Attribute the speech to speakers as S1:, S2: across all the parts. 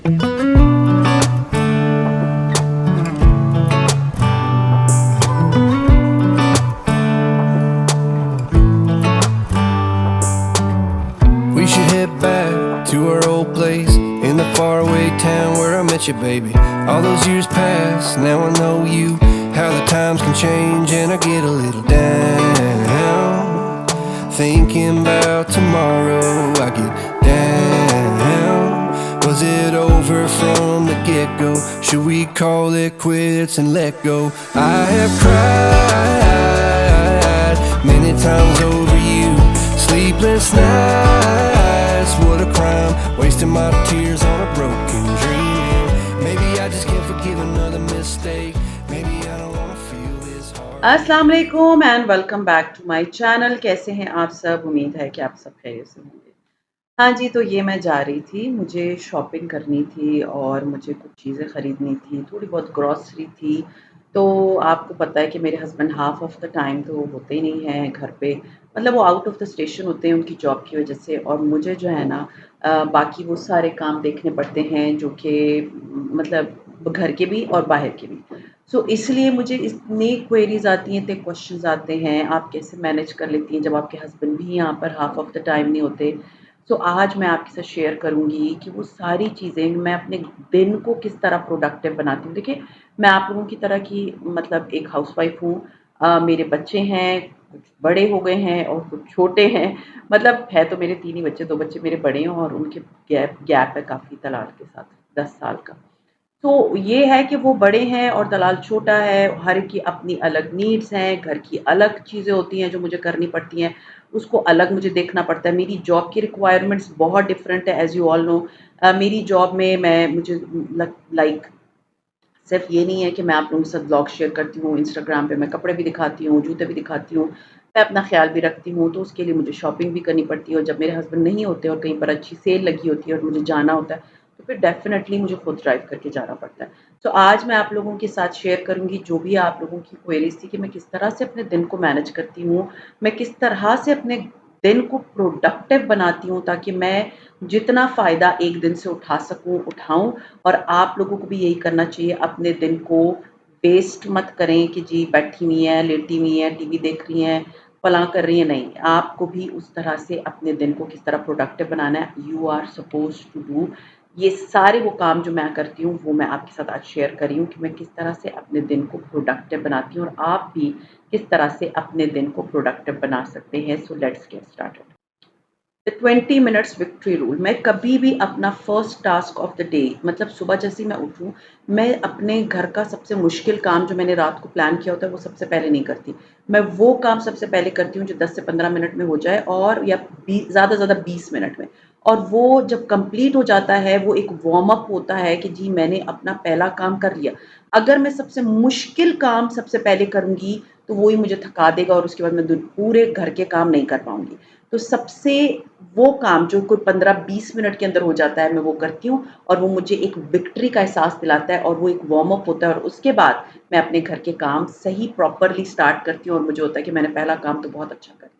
S1: We should head back to our old place in the faraway town where I met you, baby. All those years past, now I know you. How the times can change and I get a little down. Thinking about tomorrow, I get down. Was it over from the get-go? Should we call it quits and let go? I have cried many times over you. Sleepless nights, what a crime. Wasting my tears on a broken dream. Maybe I just can't forgive another mistake. Maybe I don't wanna feel this hard.
S2: अस्सलाम वालेकुम and welcome back to my channel. कैसे हैं आप सब? उम्मीद है कि आप सब खैरियत से होंगे। हाँ जी, तो ये मैं जा रही थी, मुझे शॉपिंग करनी थी और मुझे कुछ चीज़ें ख़रीदनी थी, थोड़ी बहुत ग्रॉसरी थी। तो आपको पता है कि मेरे husband half of the time तो होते ही नहीं हैं घर पे, मतलब वो आउट ऑफ़ द स्टेशन होते हैं उनकी जॉब की वज़ह से, और मुझे जो है ना बाकी वो सारे काम देखने पड़ते हैं जो कि मतलब घर के भी और बाहर के भी। सो इसलिए मुझे इतनी क्वेरीज़ आती हैं, इतने क्वेश्चंस आते हैं, आप कैसे मैनेज कर लेती हैं जब आपके हस्बैंड भी यहाँ पर हाफ़ ऑफ़ द टाइम नहीं होते। सो आज मैं आपके साथ शेयर करूँगी कि वो सारी चीज़ें मैं अपने दिन को किस तरह प्रोडक्टिव बनाती हूँ। देखिए, मैं आप लोगों की तरह की मतलब एक हाउसवाइफ़ हूँ। मेरे बच्चे हैं, कुछ बड़े हो गए हैं और कुछ छोटे हैं। मतलब है तो मेरे 3 ही बच्चे, 2 बच्चे मेरे बड़े हैं और उनके गैप गैप है काफ़ी दलाल के साथ, 10 साल का। तो ये है कि वो बड़े हैं और दलाल छोटा है, हर की अपनी अलग नीड्स हैं, घर की अलग चीज़ें होती हैं जो मुझे करनी पड़ती हैं, उसको अलग मुझे देखना पड़ता है। मेरी जॉब की रिक्वायरमेंट्स बहुत डिफरेंट है, एज़ यू ऑल नो। मेरी जॉब में मैं मुझे लाइक सिर्फ़ ये नहीं है कि मैं आप लोगों के साथ ब्लॉग शेयर करती हूँ, इंस्टाग्राम पे मैं कपड़े भी दिखाती हूँ, जूते भी दिखाती हूँ, मैं अपना ख़्याल भी रखती हूँ, तो उसके लिए मुझे शॉपिंग भी करनी पड़ती है, और जब मेरे हस्बैंड नहीं होते और कहीं पर अच्छी सेल लगी होती है और मुझे जाना होता है, तो फिर डेफ़िनेटली मुझे खुद ड्राइव करके जाना पड़ता है। तो आज मैं आप लोगों के साथ शेयर करूँगी जो भी आप लोगों की क्वेरीज़ थी कि मैं किस तरह से अपने दिन को मैनेज करती हूँ, मैं किस तरह से अपने दिन को प्रोडक्टिव बनाती हूँ ताकि मैं जितना फ़ायदा एक दिन से उठा सकूँ, उठाऊँ, और आप लोगों को भी यही करना चाहिए। अपने दिन को वेस्ट मत करें कि जी बैठी हुई हैं, लेटी हुई हैं, टीवी देख रही हैं, फलाँ कर रही हैं, नहीं। आपको भी उस तरह से अपने दिन को किस तरह प्रोडक्टिव बनाना है, you are supposed to do. ये सारे वो काम जो मैं करती हूँ, वो मैं आपके साथ आज शेयर कर रही हूँ कि मैं किस तरह से अपने दिन को प्रोडक्टिव बनाती हूँ और आप भी किस तरह से अपने दिन को प्रोडक्टिव बना सकते हैं। So let's get started. The 20 minutes victory rule. मैं कभी भी अपना first task of the day, मतलब सुबह जैसे ही मैं उठूँ, मैं अपने घर का सबसे मुश्किल काम जो मैंने रात को प्लान किया होता है वो सबसे पहले नहीं करती। मैं वो काम सबसे पहले करती हूँ जो 10 से 15 मिनट में हो जाए, और या ज़्यादा से ज़्यादा 20 मिनट में। और वो जब कंप्लीट हो जाता है, वो एक वार्म अप होता है कि जी मैंने अपना पहला काम कर लिया। अगर मैं सबसे मुश्किल काम सबसे पहले करूँगी तो वो ही मुझे थका देगा और उसके बाद मैं पूरे घर के काम नहीं कर पाऊँगी। तो सबसे वो काम जो कोई 15-20 मिनट के अंदर हो जाता है, मैं वो करती हूँ, और वो मुझे एक विक्ट्री का एहसास दिलाता है और वो एक वार्म अप होता है, और उसके बाद मैं अपने घर के काम सही प्रॉपरली स्टार्ट करती हूँ और मुझे होता है कि मैंने पहला काम तो बहुत अच्छा कर लिया।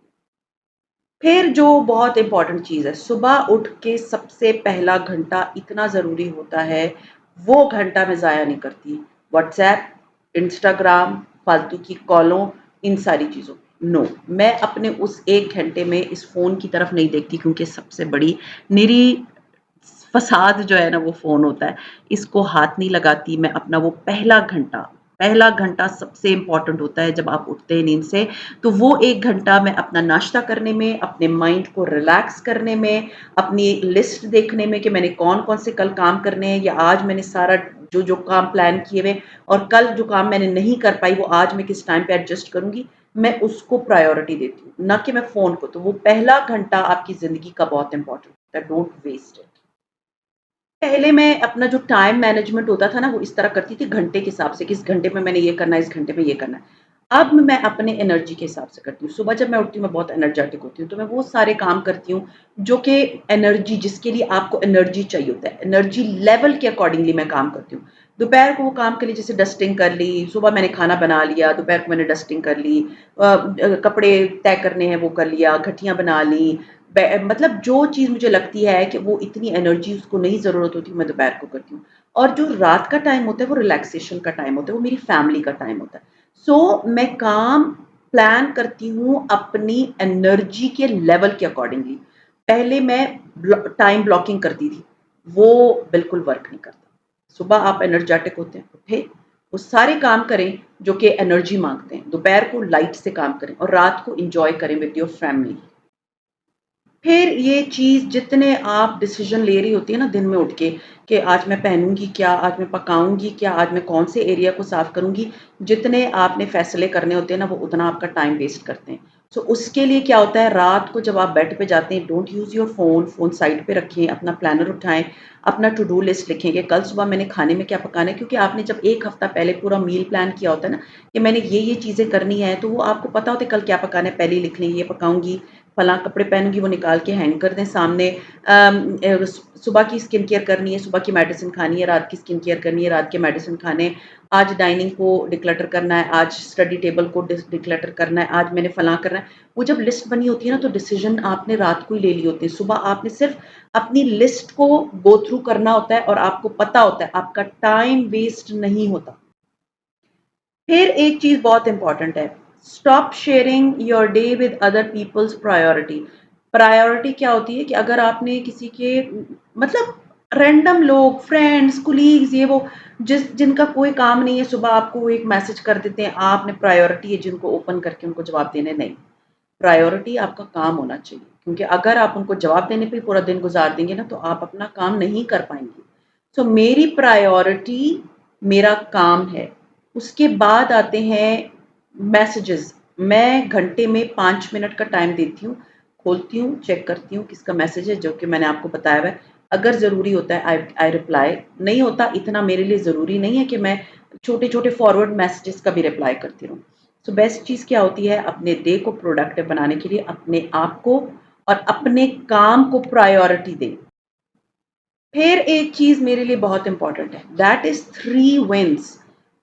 S2: फिर जो बहुत इम्पोर्टेंट चीज़ है, सुबह उठ के सबसे पहला घंटा इतना ज़रूरी होता है, वो घंटा मैं ज़ाया नहीं करती। व्हाट्सऐप, इंस्टाग्राम, फालतू की कॉलों, इन सारी चीज़ों में, नो। मैं अपने उस 1 घंटे में इस फ़ोन की तरफ नहीं देखती, क्योंकि सबसे बड़ी निरी फ़साद जो है ना वो फ़ोन होता है। इसको हाथ नहीं लगाती मैं। अपना वो पहला घंटा सबसे इम्पोर्टेंट होता है जब आप उठते हैं नींद से। तो वो 1 घंटा मैं अपना नाश्ता करने में, अपने माइंड को रिलैक्स करने में, अपनी लिस्ट देखने में कि मैंने कौन-कौन से कल काम करने हैं, या आज मैंने सारा जो काम प्लान किए हुए, और कल जो काम मैंने नहीं कर पाई वो आज मैं किस टाइम पे एडजस्ट करूँगी, मैं उसको प्रायोरिटी देती हूँ, ना कि मैं फ़ोन को। तो वो पहला घंटा आपकी ज़िंदगी का बहुत इम्पोर्टेंट होता है, डोंट वेस्ट इट। पहले मैं अपना जो टाइम मैनेजमेंट होता था ना, वो इस तरह करती थी घंटे के हिसाब से कि इस घंटे में मैंने ये करना है, इस घंटे में ये करना है। अब मैं अपने एनर्जी के हिसाब से करती हूँ। सुबह जब मैं उठती हूँ, मैं बहुत एनर्जेटिक होती हूँ, तो मैं वो सारे काम करती हूँ जो कि एनर्जी, जिसके लिए आपको एनर्जी चाहिए होता है, एनर्जी लेवल के अकॉर्डिंगली मैं काम करती हूँ। दोपहर को वो काम कर ली, जैसे डस्टिंग कर ली, सुबह मैंने खाना बना लिया, दोपहर को मैंने डस्टिंग कर ली, कपड़े तय करने हैं वो कर लिया, घटिया बना ली, मतलब जो चीज़ मुझे लगती है कि वो इतनी एनर्जी उसको नहीं ज़रूरत होती, मैं दोपहर को करती हूँ। और जो रात का टाइम होता है वो रिलैक्सेशन का टाइम होता है, वो मेरी फैमिली का टाइम होता है। मैं काम प्लान करती हूँ अपनी एनर्जी के लेवल के अकॉर्डिंगली। पहले मैं टाइम ब्लॉकिंग करती थी, वो बिल्कुल वर्क नहीं करता। सुबह आप एनर्जेटिक होते हैं, उठे, वो सारे काम करें जो कि एनर्जी मांगते हैं, दोपहर को लाइट से काम करें और रात को इंजॉय करें विद योर फैमिली। फिर ये चीज़ जितने आप डिसीजन ले रही होती है ना दिन में उठ के कि आज मैं पहनूंगी क्या, आज मैं पकाऊंगी क्या, आज मैं कौन से एरिया को साफ करूंगी, जितने आपने फैसले करने होते हैं ना वो उतना आपका टाइम वेस्ट करते हैं। उसके लिए क्या होता है, रात को जब आप बेड पे जाते हैं, don't use your phone, phone side पे रखें, अपना प्लानर उठाएं, अपना टू डू लिस्ट लिखें कि कल सुबह मैंने खाने में क्या पकाना है, क्योंकि आपने जब एक हफ्ता पहले पूरा मील प्लान किया होता है ना कि मैंने ये चीज़ें करनी है, तो वो आपको पता होता है कल क्या पकाना है, पहले ही लिख लें, ये पकाऊंगी, फलां कपड़े पहनूँगी, वो निकाल के हैंग कर दें सामने। सुबह की स्किन केयर करनी है, सुबह की मेडिसिन खानी है, रात की स्किन केयर करनी है, रात के मेडिसिन खाने, आज डाइनिंग को डिक्लटर करना है, आज स्टडी टेबल को डिक्लटर करना है, आज मैंने फलां करना है। वो जब लिस्ट बनी होती है ना तो डिसीजन आपने रात को ही ले लिए होते हैं। सुबह आपने सिर्फ अपनी लिस्ट को गो थ्रू करना होता है और आपको पता होता है आपका टाइम वेस्ट नहीं होता। फिर एक चीज़ बहुत इंपॉर्टेंट है, stop sharing your day with other peoples priority. Priority क्या होती है कि अगर आपने किसी के मतलब रैंडम लोग, फ्रेंड्स, कुलीग्स, ये वो जिनका कोई काम नहीं है, सुबह आपको वो एक मैसेज कर देते हैं, आपने प्रायोरिटी है जिनको ओपन करके उनको जवाब देने, नहीं। प्रायोरिटी आपका काम होना चाहिए, क्योंकि अगर आप उनको जवाब देने पे ही पूरा दिन गुजार देंगे ना तो आप अपना काम नहीं कर पाएंगे। मेरी प्रायोरिटी मेरा काम है। उसके बाद आते हैं मैसेजेस। मैं घंटे में 5 मिनट का टाइम देती हूँ, खोलती हूँ, चेक करती हूँ किसका मैसेज है, जो कि मैंने आपको बताया हुआ है। अगर ज़रूरी होता है आई रिप्लाई, नहीं होता, इतना मेरे लिए ज़रूरी नहीं है कि मैं छोटे छोटे फॉरवर्ड मैसेजेस का भी रिप्लाई करती रहूँ। बेस्ट चीज़ क्या होती है, अपने डे को प्रोडक्टिव बनाने के लिए अपने आप को और अपने काम को प्रायोरिटी दें। फिर एक चीज़ मेरे लिए बहुत इंपॉर्टेंट है, दैट इज़ 3 विन्स।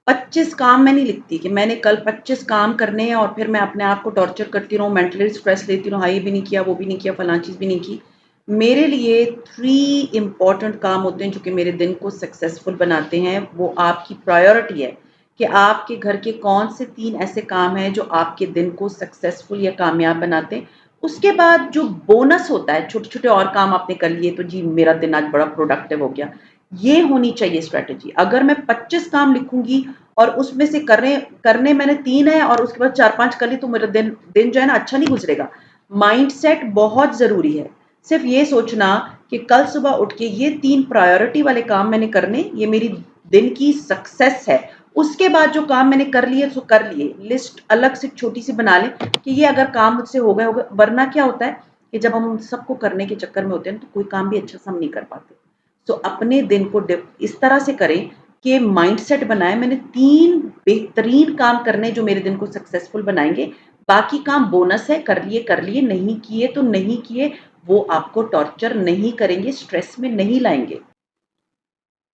S2: 25 काम मैं नहीं लिखती कि मैंने कल 25 काम करने हैं और फिर मैं अपने आप को टॉर्चर करती रहूँ, मेंटली स्ट्रेस लेती रहूँ, हाँ ये भी नहीं किया, वो भी नहीं किया, फलां चीज़ भी नहीं की। मेरे लिए 3 इम्पोर्टेंट काम होते हैं जो कि मेरे दिन को सक्सेसफुल बनाते हैं, वो आपकी प्रायोरिटी है कि आपके घर के कौन से 3 ऐसे काम हैं जो आपके दिन को सक्सेसफुल या कामयाब बनाते हैं। उसके बाद जो बोनस होता है, छोटे-छोटे और काम आपने कर लिए तो जी मेरा दिन आज बड़ा प्रोडक्टिव हो गया। ये होनी चाहिए स्ट्रैटेजी। अगर मैं 25 काम लिखूँगी और उसमें से करने करने मैंने 3 है और उसके बाद 4-5 कर ली तो मेरा दिन दिन जो है ना अच्छा नहीं गुज़रेगा। माइंडसेट बहुत ज़रूरी है। सिर्फ़ ये सोचना कि कल सुबह उठ के ये 3 प्रायोरिटी वाले काम मैंने करने, ये मेरी दिन की सक्सेस है। उसके बाद जो काम मैंने कर लिए सो कर लिए। लिस्ट अलग से छोटी-सी बना लें कि ये अगर काम मुझसे हो गए, वरना क्या होता है कि जब हम सबको करने के चक्कर में होते हैं तो कोई काम भी अच्छा से हम नहीं कर पाते। अपने दिन को इस तरह से करें कि माइंडसेट बनाएं, मैंने 3 बेहतरीन काम करने जो मेरे दिन को सक्सेसफुल बनाएंगे, बाकी काम बोनस है, कर लिए, नहीं किए तो नहीं किए, वो आपको टॉर्चर नहीं करेंगे, स्ट्रेस में नहीं लाएंगे।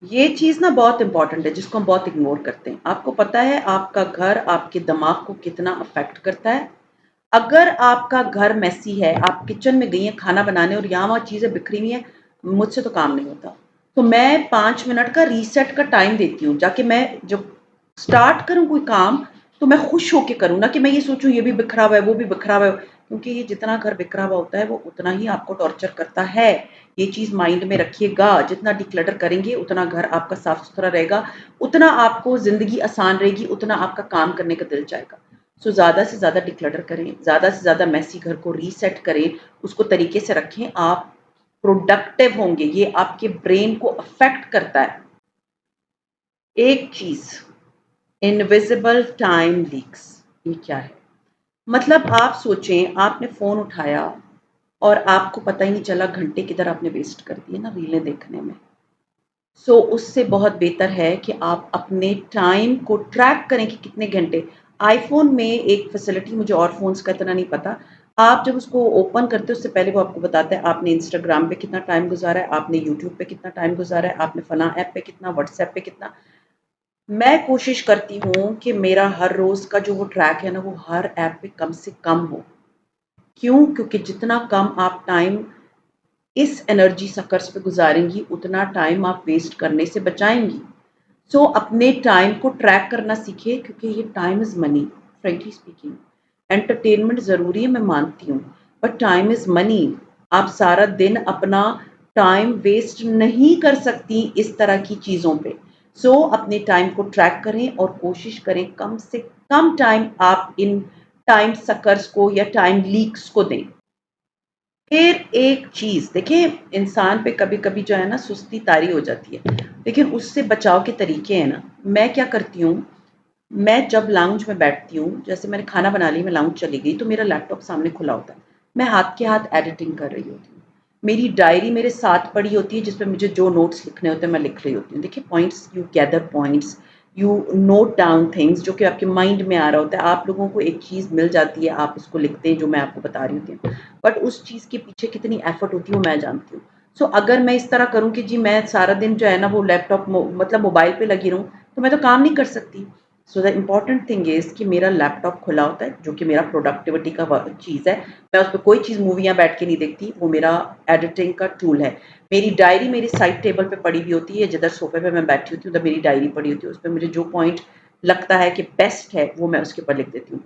S2: ये चीज़ ना बहुत इंपॉर्टेंट है जिसको हम बहुत इग्नोर करते हैं। आपको पता है आपका घर आपके दिमाग को कितना अफेक्ट करता है? अगर आपका घर मेसी है, आप किचन में गई हैं खाना बनाने और यहाँ वहाँ चीज़ें बिखरी हुई हैं, मुझसे तो काम नहीं होता। मैं 5 मिनट का रीसेट का टाइम देती हूँ, जाके मैं जब स्टार्ट करूँ कोई काम तो मैं खुश होके करूँ, ना कि मैं ये सोचूँ ये भी बिखरा हुआ है, वो भी बिखरा हुआ है। क्योंकि ये जितना घर बिखरा हुआ होता है वो उतना ही आपको टॉर्चर करता है। ये चीज़ माइंड में रखिएगा, जितना डिक्लटर करेंगे उतना घर आपका साफ-सुथरा रहेगा, उतना आपको ज़िंदगी आसान रहेगी, उतना आपका काम करने का दिल चाहेगा। ज़्यादा से ज़्यादा डिक्लटर करें, ज़्यादा से ज़्यादा मेसी घर को रीसेट करें, उसको तरीके से रखें, आप प्रोडक्टिव होंगे। ये आपके ब्रेन को अफ़ेक्ट करता है। एक चीज़, इनविजिबल टाइम लीक्स, ये क्या है? मतलब आप सोचें, आपने फ़ोन उठाया और आपको पता ही नहीं चला घंटे किधर आपने वेस्ट कर दिए ना रीलें देखने में। उससे बहुत बेहतर है कि आप अपने टाइम को ट्रैक करें कि कितने घंटे। आईफ़ोन में एक फ़ैसिलिटी, मुझे और फ़ोन्स का इतना नहीं पता। आप जब उसको ओपन करते हो उससे पहले वो आपको बताता है आपने इंस्टाग्राम पे कितना टाइम गुज़ारा है, आपने यूट्यूब पे कितना टाइम गुज़ारा है, आपने फलाँ ऐप पे कितना, व्हाट्सऐप पे कितना। मैं कोशिश करती हूँ कि मेरा हर रोज़ का जो वो ट्रैक है ना वो हर ऐप पे कम से कम हो। क्यों? क्योंकि जितना कम आप टाइम इस एनर्जी सकर्स पे गुज़ारेंगी, उतना टाइम आप वेस्ट करने से बचाएँगी। सो अपने टाइम को ट्रैक करना सीखिए क्योंकि ये time is money, frankly speaking. Entertainment ज़रूरी है, मैं मानती हूँ, बट टाइम इज़ मनी। आप सारा दिन अपना टाइम वेस्ट नहीं कर सकती इस तरह की चीज़ों पे। सो अपने टाइम को ट्रैक करें और कोशिश करें कम से कम टाइम आप इन टाइम सकर्स को या टाइम लीक्स को दें। फिर एक चीज़ देखिए, इंसान पे कभी-कभी जो है ना सुस्ती तारी हो जाती है, लेकिन उससे बचाव के तरीके हैं ना। मैं क्या करती हूँ, मैं जब लाउंज में बैठती हूँ, जैसे मैंने खाना बना ली, मैं लाउंज चली गई, तो मेरा लैपटॉप सामने खुला होता है। मैं हाथ के हाथ एडिटिंग कर रही होती हूँ। मेरी डायरी मेरे साथ पड़ी होती है, जिसमें मुझे जो नोट्स लिखने होते हैं, मैं लिख रही होती हूँ। देखिए points, you gather points, you note down things जो कि आपके माइंड में आ रहा होता है। आप लोगों को एक चीज़ मिल जाती है, आप उसको लिखते हैं, जो मैं आपको बता रही होती हूँ। बट उस चीज़ के पीछे कितनी एफर्ट होती है, वो मैं जानती हूँ। सो अगर मैं इस तरह करूँ कि जी मैं सारा दिन जो है ना वो लैपटॉप मतलब मोबाइल पे लगी रहूँ, तो मैं तो काम नहीं कर सकती। So the important thing is कि मेरा लैपटॉप खुला होता है, जो कि मेरा प्रोडक्टिविटी का चीज़ है। मैं उस पर कोई चीज़ मूवियाँ बैठ के नहीं देखती, वो मेरा एडिटिंग का टूल है। मेरी डायरी मेरी साइड टेबल पे पड़ी हुई होती है, जिधर सोफे पे मैं बैठी होती हूँ, उधर मेरी डायरी पड़ी होती है। उस पर मुझे जो पॉइंट लगता है कि बेस्ट है, वो मैं उसके ऊपर लिख देती हूँ।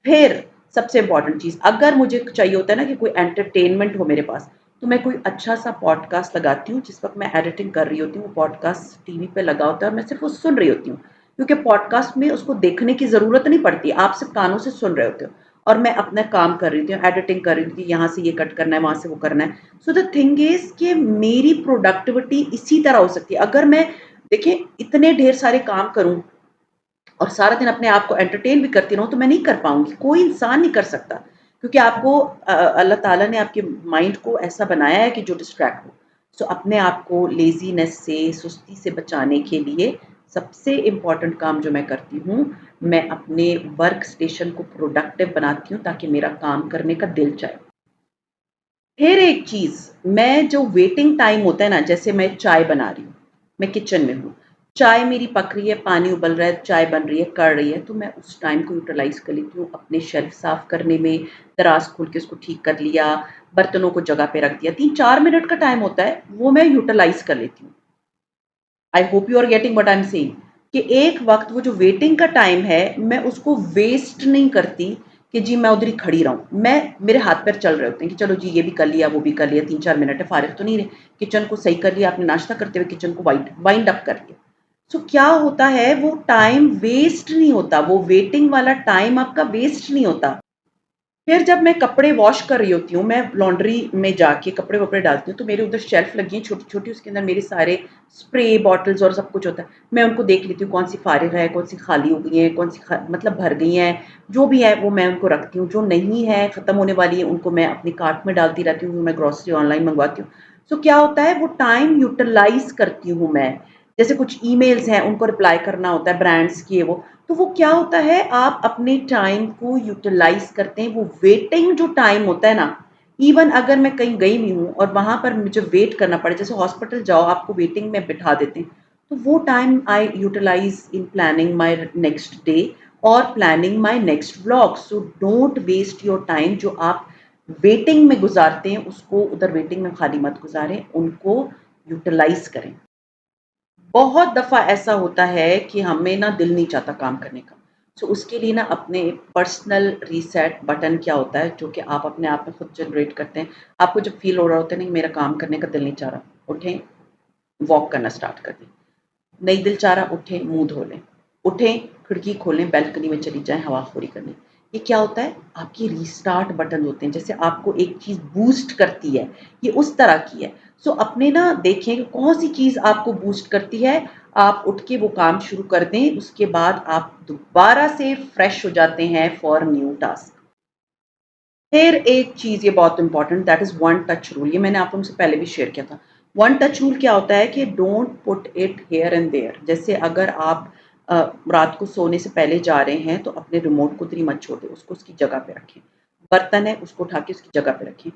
S2: फिर सबसे इम्पोर्टेंट चीज़, अगर मुझे चाहिए होता है ना कि कोई एंटरटेनमेंट हो मेरे पास, तो मैं कोई अच्छा सा पॉडकास्ट लगाती हूँ। जिस वक़्त मैं एडिटिंग कर रही होती हूँ, वो पॉडकास्ट टीवी पे लगा होता है और मैं सिर्फ़ वो सुन रही होती हूँ। क्योंकि पॉडकास्ट में उसको देखने की ज़रूरत नहीं पड़ती, आप सिर्फ़ कानों से सुन रहे होते हो और मैं अपना काम कर रही होती हूँ, एडिटिंग कर रही होती हूँ, यहाँ से ये कट करना है, वहाँ से वो करना है। सो द थिंग इज़ कि मेरी प्रोडक्टिविटी इसी तरह हो सकती है। अगर मैं देखिए इतने ढेर सारे काम करूँ और सारा दिन अपने आप को एंटरटेन भी करती रहूँ, तो मैं नहीं कर पाऊँगी, कोई इंसान नहीं कर सकता। क्योंकि आपको अल्लाह ताला ने आपके माइंड को ऐसा बनाया है कि जो डिस्ट्रैक्ट हो। सो अपने आप को लेज़ीनेस से, सुस्ती से बचाने के लिए सबसे इम्पोर्टेंट काम जो मैं करती हूँ, मैं अपने वर्क स्टेशन को प्रोडक्टिव बनाती हूँ ताकि मेरा काम करने का दिल चाहे। फिर एक चीज़, मैं जो वेटिंग टाइम होता है ना, जैसे मैं चाय बना रही हूँ, मैं किचन में हूँ, चाय मेरी पक रही है, पानी उबल रहा है, चाय बन रही है, कढ़ रही है, तो मैं उस टाइम को यूटिलाइज़ कर लेती हूँ अपने शेल्फ साफ़ करने में, दराज़ खोल के उसको ठीक कर लिया, बर्तनों को जगह पे रख दिया। 3-4 मिनट का टाइम होता है, वो मैं यूटिलाइज़ कर लेती हूँ। I hope you are getting what I am saying, कि एक वक़्त वो जो वेटिंग का टाइम है, मैं उसको वेस्ट नहीं करती कि जी मैं उधर ही खड़ी रहूँ। मेरे हाथ-पैर चल रहे होते हैं कि चलो जी ये भी कर लिया, वो भी कर लिया, 3-4 मिनट है, फ़ारिग तो नहीं रहे। किचन को सही कर लिया, आपने नाश्ता करते हुए किचन को वाइंड अप कर लिया। सो क्या होता है, वो टाइम वेस्ट नहीं होता, वो वेटिंग वाला टाइम आपका वेस्ट नहीं होता। फिर जब मैं कपड़े वॉश कर रही होती हूँ, मैं लॉन्ड्री में जाके कपड़े-वपड़े डालती हूँ, तो मेरे उधर शेल्फ लगी हैं छोटी-छोटी, उसके अंदर मेरे सारे स्प्रे बॉटल्स और सब कुछ होता है। मैं उनको देख लेती हूँ, कौन-सी फ़ारिग है, कौन-सी खाली हो गई हैं, कौन-सी ख मतलब भर गई हैं, जो भी है वो मैं उनको रखती हूँ। जो नहीं है, ख़त्म होने वाली है, उनको मैं अपनी कार्ट में डालती रहती हूँ, मैं ग्रोसरी ऑनलाइन मँगवाती हूँ। सो क्या होता है, वो टाइम यूटिलाइज़ करती हूँ मैं। जैसे कुछ ईमेल्स हैं, उनको रिप्लाई करना होता है, ब्रांड्स की, ये वो। तो वो क्या होता है, आप अपने टाइम को यूटिलाइज़ करते हैं। वो वेटिंग जो टाइम होता है ना, इवन अगर मैं कहीं गई हुई हूँ और वहाँ पर मुझे वेट करना पड़े, जैसे हॉस्पिटल जाओ, आपको वेटिंग में बिठा देते हैं, तो वो time I utilize in planning my next day और planning my next vlog. So don't waste your time, जो आप वेटिंग में गुज़ारते हैं, उसको उधर वेटिंग में खाली मत गुज़ारें, उनको यूटिलाइज़ करें। बहुत दफ़ा ऐसा होता है कि हमें ना दिल नहीं चाहता काम करने का। सो उसके लिए ना अपने पर्सनल रीसेट बटन क्या होता है, जो कि आप अपने आप में खुद जनरेट करते हैं। आपको जब फ़ील हो रहा होता है नहीं मेरा काम करने का दिल नहीं चाह रहा, उठें, वॉक करना स्टार्ट कर दें। नहीं दिल चाह रहा, उठें, मुँह धो लें। उठें, खिड़की खोलें, बालकनी में चली जाएँ हवाखोरी करने। ये क्या होता है? आपके रीस्टार्ट बटन होते हैं, जैसे आपको एक चीज़ बूस्ट करती है, ये उस तरह की है। सो अपने ना देखें कि कौन-सी चीज़ आपको बूस्ट करती है, आप उठ के वो काम शुरू कर दें, उसके बाद आप दोबारा से फ्रेश हो जाते हैं फॉर न्यू टास्क। फिर एक चीज़ ये बहुत important, that is one touch rule, ये मैंने आप लोगों से पहले भी शेयर किया था। वन टच रूल क्या होता है कि don't put it here and there. जैसे अगर आप रात को सोने से पहले जा रहे हैं, तो अपने रिमोट को उधर ही मत छोड़ दें, उसको उसकी जगह पे रखें। बर्तन है, उसको उठा के उसकी जगह पे रखें।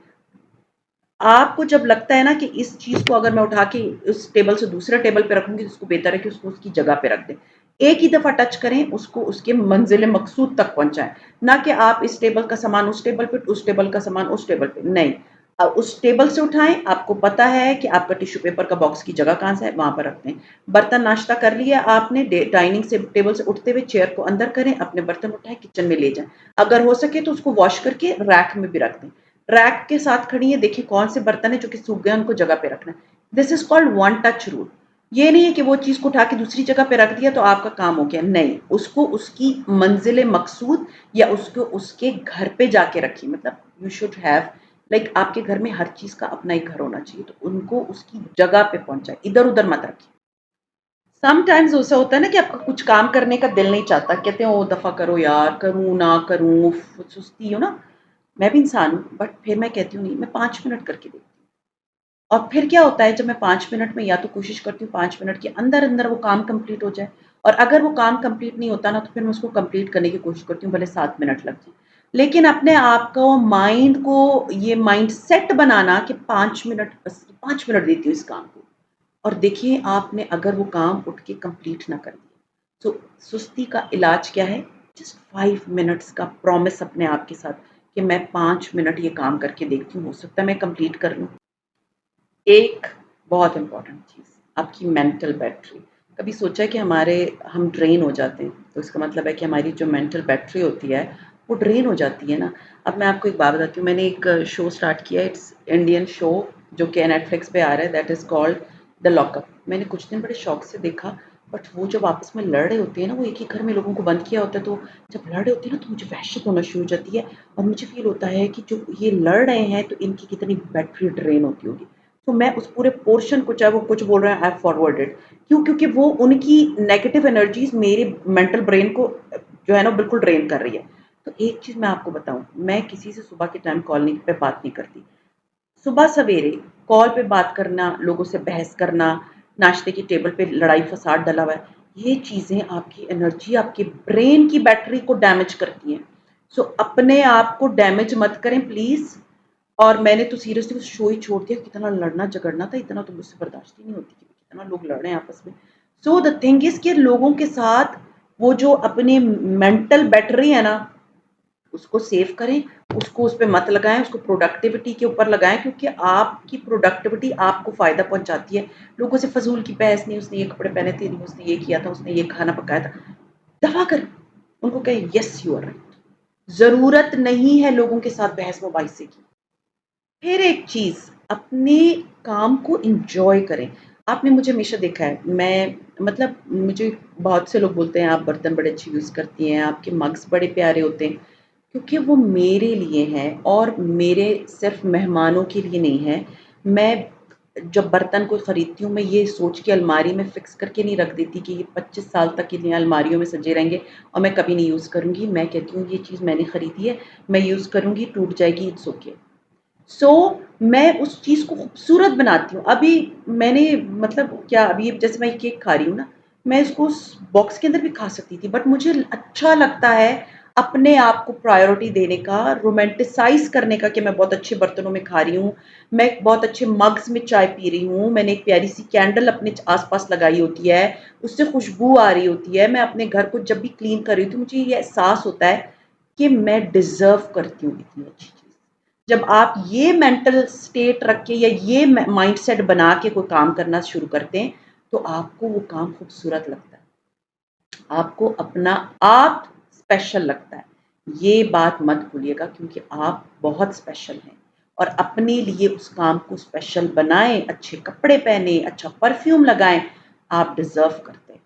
S2: आपको जब लगता है ना कि इस चीज़ को अगर मैं उठा के उस टेबल से दूसरे टेबल पे रखूँगी, तो उसको बेहतर है कि उसको उसकी जगह पे रख दें। एक ही दफ़ा टच करें, उसको उसके मंज़िल मकसूद तक पहुँचाएँ। ना कि आप इस टेबल का सामान उस टेबल पे, उस टेबल का सामान उस टेबल पे, नहीं। उस टेबल से उठाएँ, आपको पता है कि आपका टिश्यू पेपर का बॉक्स की जगह कहाँ से है, वहाँ पर रख दें। बर्तन नाश्ता कर लिया आपने, डाइनिंग से टेबल से उठते हुए चेयर को अंदर करें, अपने बर्तन उठाएँ, किचन में ले जाएँ। अगर हो सके तो उसको वॉश करके रैक में भी रख दें। रैक के साथ खड़ी हैं, देखिए कौन से बर्तन हैं जो कि सूख गए हैं, उनको जगह पे रखना है। This is called one touch rule. ये नहीं है कि वो चीज़ को उठा के दूसरी जगह पे रख दिया तो आपका काम हो गया, नहीं। उसको उसकी मंज़िल मकसूद या उसको उसके घर पे जाके रखिए। मतलब यू शुड हैव लाइक आपके घर में हर चीज़ का अपना एक घर होना चाहिए, तो उनको उसकी जगह पे पहुँचाएँ, इधर-उधर मत रखिए। समटाइम्स ऐसा होता है ना कि आपका कुछ काम करने का दिल नहीं चाहता, कहते हैं ओ दफ़ा करो यार, करूँ ना करूँ, उफ़ सुस्ती हो ना। मैं भी इंसान हूँ, बट फिर मैं कहती हूँ नहीं, मैं 5 मिनट करके देखती हूँ। और फिर क्या होता है जब मैं 5 मिनट में या तो कोशिश करती हूँ 5 मिनट के अंदर-अंदर वो काम कंप्लीट हो जाए, और अगर वो काम कंप्लीट नहीं होता ना तो फिर मैं उसको कंप्लीट करने की कोशिश करती हूँ, भले 7 मिनट लग जाए। लेकिन अपने आप को माइंड को ये माइंडसेट बनाना कि 5 मिनट, बस 5 मिनट देती हूँ इस काम को, और देखिए आपने अगर वो काम उठ के कंप्लीट ना कर दिया, तो सुस्ती का इलाज क्या है? जस्ट 5 मिनट्स का प्रॉमिस अपने आप के साथ कि मैं 5 मिनट ये काम करके देखती हूँ, हो सकता है मैं कंप्लीट कर लूँ। एक बहुत इम्पोर्टेंट चीज़, आपकी मेंटल बैटरी। कभी सोचा है कि हम ड्रेन हो जाते हैं, तो इसका मतलब है कि हमारी जो मेंटल बैटरी होती है, वो ड्रेन हो जाती है ना। अब मैं आपको एक बात बताती हूँ, मैंने एक शो स्टार्ट किया है, इट्स इंडियन शो जो कि नेटफ्लिक्स पे आ रहा है, that is called the lockup. मैंने कुछ दिन बड़े शौक से देखा, बट वो जब आपस में लड़ रहे होते हैं ना, वो एक ही घर में लोगों को बंद किया होता है, तो जब लड़ रहे होते हैं ना, तो मुझे वहशत होना शुरू हो जाती है, और मुझे फ़ील होता है कि जो ये लड़ रहे हैं, तो इनकी कितनी बैटरी ड्रेन होती होगी। तो मैं उस पूरे पोर्शन को, चाहे वो कुछ बोल रहे हैं, आई हैव फॉरवर्डेड। क्यों? क्योंकि वो उनकी नेगेटिव एनर्जीज़ मेरे मेंटल ब्रेन को जो है ना बिल्कुल ड्रेन कर रही है। तो एक चीज़ मैं आपको बताऊँ, मैं किसी से सुबह के टाइम कॉल नहीं पे बात नहीं करती। सुबह सवेरे कॉल पे बात करना, लोगों से बहस करना, नाश्ते की टेबल पे लड़ाई-फसाद डला हुआ है, ये चीज़ें आपकी एनर्जी, आपके ब्रेन की बैटरी को डैमेज करती हैं। सो अपने आप को डैमेज मत करें प्लीज़। और मैंने तो सीरियसली वो शो ही छोड़ दिया, कितना लड़ना-झगड़ना था, इतना तो मुझसे बर्दाश्त ही नहीं होती कि कितना लोग लड़ रहे हैं आपस में। सो द थिंग इज़ कि लोगों के साथ वो जो अपनी मेंटल बैटरी है ना, उसको सेव करें, उसको उस पे मत लगाएँ, उसको प्रोडक्टिविटी के ऊपर लगाएँ, क्योंकि आपकी प्रोडक्टिविटी आपको फ़ायदा पहुँचाती है। लोगों से फ़ज़ूल की बहस नहीं, उसने ये कपड़े पहने थे, उसने ये किया था, उसने ये खाना पकाया था। दफ़ा करें, उनको कहें येस यू आर राइट। ज़रूरत नहीं है लोगों के साथ बहस-मुबाइसे की। फिर एक चीज़, अपने काम को एन्जॉय करें। आपने मुझे हमेशा देखा है, मैं मतलब मुझे बहुत से लोग बोलते हैं आप बर्तन बड़े अच्छे यूज़ करती हैं, आपके मग्स बड़े प्यारे होते हैं, क्योंकि वो मेरे लिए हैं और मेरे सिर्फ़ मेहमानों के लिए नहीं है। मैं जब बर्तन को खरीदती हूँ, मैं ये सोच के अलमारी में फ़िक्स करके नहीं रख देती कि ये 25 साल तक इन अलमारियों में सजे रहेंगे और मैं कभी नहीं यूज़ करूँगी। मैं कहती हूँ ये चीज़ मैंने खरीदी है, मैं यूज़ करूँगी, टूट जाएगी, इट्स ओके। सो मैं उस चीज़ को खूबसूरत बनाती हूँ। अभी मैंने मतलब क्या, अभी जैसे मैं केक खा रही हूँ ना, मैं इसको उस बॉक्स के अंदर भी खा सकती थी, बट मुझे अच्छा लगता है अपने आप को प्रायोरिटी देने का, रोमांटिसाइज़ करने का कि मैं बहुत अच्छे बर्तनों में खा रही हूँ, मैं बहुत अच्छे मग्स में चाय पी रही हूँ, मैंने एक प्यारी-सी कैंडल अपने आस-पास लगाई होती है, उससे खुशबू आ रही होती है। मैं अपने घर को जब भी क्लीन कर रही हूँ, तो मुझे ये एहसास होता है कि मैं डिज़र्व करती हूँ इतनी अच्छी चीज़। जब आप ये मेंटल स्टेट रख के या ये माइंडसेट बना के कोई काम करना शुरू करते हैं, तो आपको वो काम खूबसूरत लगता है। आपको अपना आप स्पेशल लगता है। ये बात मत भूलिएगा, क्योंकि आप बहुत स्पेशल हैं, और अपने लिए उस काम को स्पेशल बनाएँ, अच्छे कपड़े पहने, अच्छा परफ्यूम लगाएँ, आप डिज़र्व करते हैं।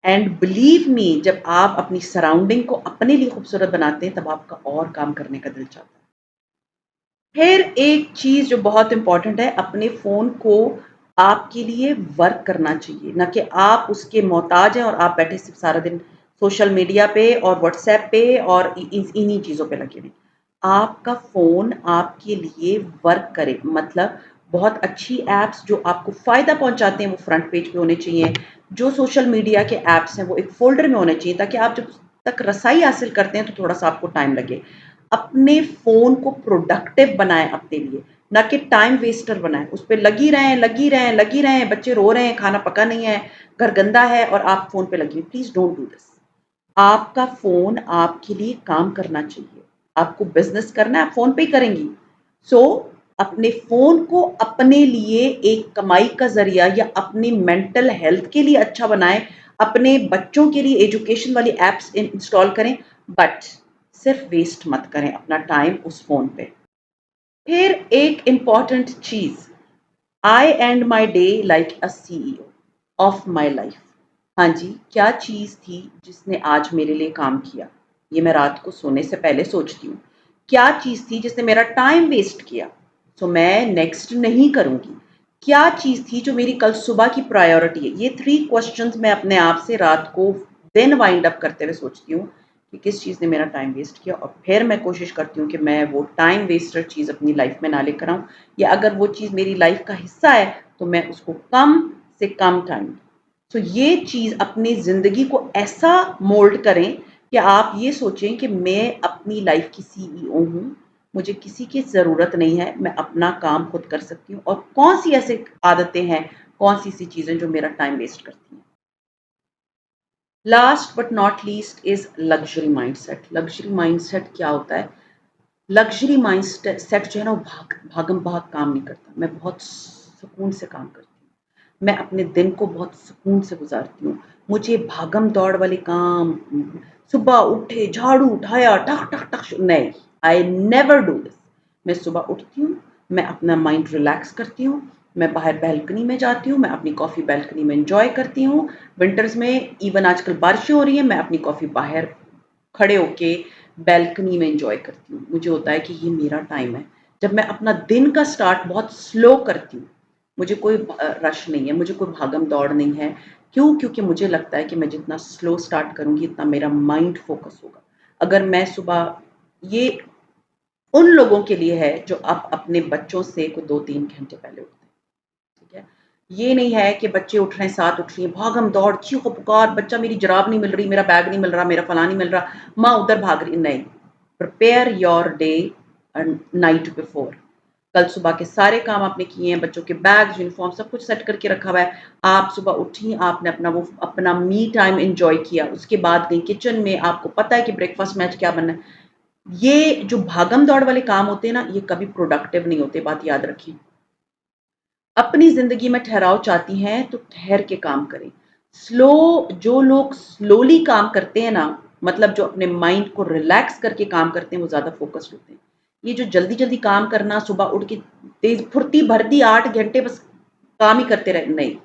S2: एंड बिलीव मी, जब आप अपनी सराउंडिंग को अपने लिए खूबसूरत बनाते हैं, तब आपका और काम करने का दिल चाहता है। फिर एक चीज़ जो बहुत इम्पोर्टेंट है, अपने फ़ोन को आपके लिए वर्क करना चाहिए, ना कि आप उसके मोहताज हैं और आप बैठे सिर्फ़ सारा दिन सोशल मीडिया पे और व्हाट्सएप पे और इन्हीं चीज़ों पे लगे हुए। आपका फ़ोन आपके लिए वर्क करे, मतलब बहुत अच्छी ऐप्स जो आपको फ़ायदा पहुँचाते हैं, वो फ्रंट पेज पे होने चाहिए। जो सोशल मीडिया के ऐप्स हैं, वो एक फ़ोल्डर में होने चाहिए, ताकि आप जब तक रसाई हासिल करते हैं, तो थोड़ा-सा आपको टाइम लगे। अपने फ़ोन को प्रोडक्टिव बनाएँ अपने लिए, ना कि टाइम वेस्टर बनाएं। उस पर लगी रहें, लगी रहें, लगी रहें, बच्चे रो रहे हैं, खाना पका नहीं है, घर गंदा है और आप फ़ोन पे लगी हुई। Please don't do this. आपका फ़ोन आपके लिए काम करना चाहिए। आपको बिज़नेस करना है, आप फ़ोन पे ही करेंगी। सो अपने फ़ोन को अपने लिए एक कमाई का ज़रिया या अपनी मेंटल हेल्थ के लिए अच्छा बनाएँ। अपने बच्चों के लिए एजुकेशन वाली ऐप्स इंस्टॉल करें, बट सिर्फ वेस्ट मत करें अपना टाइम उस फ़ोन पे। फिर एक important cheese, I and my day like a CEO of my life. हाँ जी, क्या चीज़ थी जिसने आज मेरे लिए काम किया? ये मैं रात को सोने से पहले सोचती हूँ। क्या चीज़ थी जिसने मेरा टाइम वेस्ट किया? सो मैं नेक्स्ट नहीं करूँगी। क्या चीज़ थी जो मेरी कल सुबह की प्रायोरिटी है? ये 3 क्वेश्चंस मैं अपने आप से रात को दिन वाइंड अप करते हुए सोचती हूँ कि किस चीज़ ने मेरा टाइम वेस्ट किया, और फिर मैं कोशिश करती हूँ कि मैं वो टाइम वेस्टर चीज़ अपनी लाइफ में ना लेकर आऊँ, या अगर वो चीज़ मेरी लाइफ का हिस्सा है तो मैं उसको कम से कम टाइम। तो ये चीज़ अपनी ज़िंदगी को ऐसा मोल्ड करें कि आप ये सोचें कि मैं अपनी लाइफ की सीईओ हूँ, मुझे किसी की ज़रूरत नहीं है, मैं अपना काम खुद कर सकती हूँ, और कौन-सी ऐसी आदतें हैं, कौन-सी ऐसी चीज़ें जो मेरा टाइम वेस्ट करती हैं। Last but not least is luxury mindset. Luxury mindset क्या होता है? लग्ज़री माइंडसेट जो है ना, वो भागम-भाग काम नहीं करता। मैं बहुत सुकून से काम करती हूँ। मैं अपने दिन को बहुत सुकून से गुज़ारती हूँ। मुझे भागम-दौड़ वाले काम, सुबह उठे, झाड़ू उठाया, टक, टक, टक, नहीं, आई नेवर डू दिस। मैं सुबह उठती हूँ, मैं अपना माइंड रिलैक्स करती हूँ, मैं बाहर बालकनी में जाती हूँ, मैं अपनी कॉफ़ी बालकनी में एन्जॉय करती हूँ। विंटर्स में इवन आजकल बारिशें हो रही हैं, मैं अपनी कॉफ़ी बाहर खड़े होके बालकनी में एन्जॉय करती हूँ। मुझे होता है कि ये मेरा टाइम है। जब मैं अपना दिन का स्टार्ट बहुत स्लो करती हूँ, मुझे कोई रश नहीं है, मुझे कोई भागम-दौड़ नहीं है। क्यों? क्योंकि मुझे लगता है कि मैं जितना स्लो स्टार्ट करूँगी, इतना मेरा माइंड फ़ोकस होगा। अगर मैं सुबह, ये उन लोगों के लिए है जो आप अपने बच्चों से को 2-3 घंटे पहले उठते हैं, ठीक है? ये नहीं है कि बच्चे उठ रहे हैं, 7 उठ रही हैं, भागम-दौड़, चीखो-पुकार, बच्चा मेरी जुराब नहीं मिल रही, मेरा बैग नहीं मिल रहा, मेरा फलाँ नहीं मिल रहा, माँ उधर भाग रही, नहीं। Prepare your day night before. कल सुबह के सारे काम आपने किए हैं, बच्चों के बैग्स, यूनिफ़ॉर्म सब कुछ सेट करके रखा हुआ है। आप सुबह उठी, आपने अपना मी टाइम एन्जॉय किया, उसके बाद गई किचन में, आपको पता है कि ब्रेकफ़ास्ट में आज क्या बनना है। ये जो भागम-दौड़ वाले काम होते हैं ना, ये कभी प्रोडक्टिव नहीं होते, बात याद रखिए। अपनी ज़िंदगी में ठहराव चाहती हैं, तो ठहर के काम करें। जो लोग स्लोली काम करते हैं ना, मतलब जो अपने माइंड को रिलैक्स करके काम करते हैं, वो ज़्यादा फ़ोकस्ड होते हैं। ये जो जल्दी-जल्दी काम करना, सुबह उठ के तेज़ फुर्ती भर दी, 8 घंटे बस काम ही करते रहे, नहीं।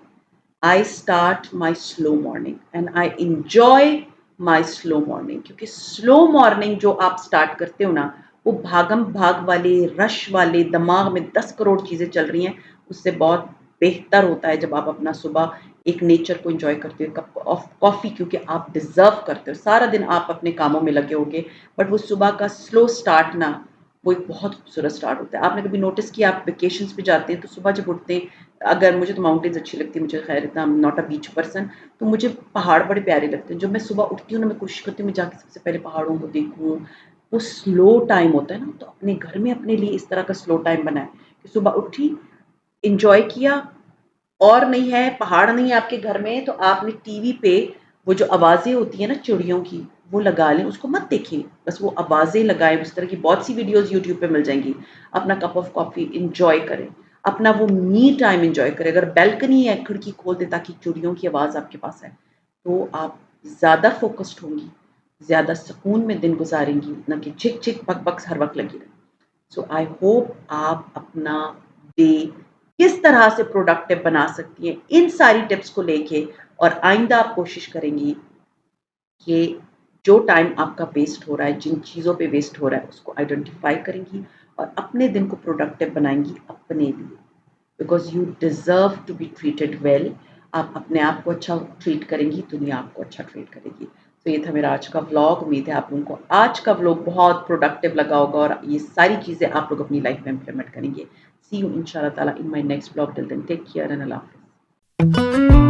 S2: I start my slow morning and I enjoy my slow morning, क्योंकि स्लो मॉर्निंग जो आप स्टार्ट करते हो ना, वो भागम भाग वाले, रश वाले, दिमाग में 10 करोड़ चीज़ें चल रही हैं, उससे बहुत बेहतर होता है जब आप अपना सुबह एक नेचर को एन्जॉय करते हो, कप ऑफ कॉफ़ी, क्योंकि आप डिज़र्व करते हो। सारा दिन आप अपने कामों में लगे होगे, बट वो सुबह का स्लो स्टार्ट ना, वो एक बहुत खूबसूरत स्टार्ट होता है। आपने कभी नोटिस किया, आप वेकेशंस पे जाते हैं तो सुबह जब उठते हैं, अगर मुझे तो माउंटेन्स अच्छी लगती है, मुझे खैर इतना, I am not a beach person, तो मुझे पहाड़ बड़े प्यारे लगते हैं। जब मैं सुबह उठती हूँ ना, मैं कोशिश करती हूँ मैं जाके सबसे पहले पहाड़ों को देखूँ। वो स्लो टाइम होता है ना, तो अपने घर में अपने लिए इस तरह का स्लो टाइम बनाएँ कि सुबह उठी, एन्जॉय किया, और नहीं है, पहाड़ नहीं है आपके घर में, तो आपने टीवी पे वो जो आवाज़ें होती हैं ना चिड़ियों की, वो लगा लें, उसको मत देखें, बस वो आवाज़ें लगाएँ, उस तरह की बहुत सी वीडियोज़ यूट्यूब पे मिल जाएँगी। अपना कप ऑफ कॉफ़ी एन्जॉय करें, अपना वो मी टाइम एन्जॉय करें। अगर बालकनी है, खिड़की खोल दें ताकि चिड़ियों की आवाज़ आपके पास आए, तो आप ज़्यादा फ़ोकस्ड होंगी, ज़्यादा सुकून में दिन गुज़ारेंगी, ना कि चिक-चिक, पक-पक हर वक़्त लगी रहें। सो आई होप आप अपना डे किस तरह से प्रोडक्टिव बना सकती हैं, इन सारी टिप्स को लेके, और आइंदा आप कोशिश करेंगी कि जो टाइम आपका वेस्ट हो रहा है, जिन चीज़ों पे वेस्ट हो रहा है, उसको आइडेंटिफ़ाई करेंगी और अपने दिन को प्रोडक्टिव बनाएँगी अपने लिए। Because you deserve to be treated well. आप अपने आप को अच्छा ट्रीट करेंगी, दुनिया आपको अच्छा ट्रीट करेगी। तो ये था मेरा आज का व्लॉग। उम्मीद है आप लोगों को आज का व्लॉग बहुत प्रोडक्टिव लगा होगा और ये सारी चीज़ें आप लोग अपनी लाइफ़ में इम्प्लीमेंट करेंगे। सी यू इंशाअल्लाह ताला in my next vlog. Till then take care and अल्लाह हाफ़िज़।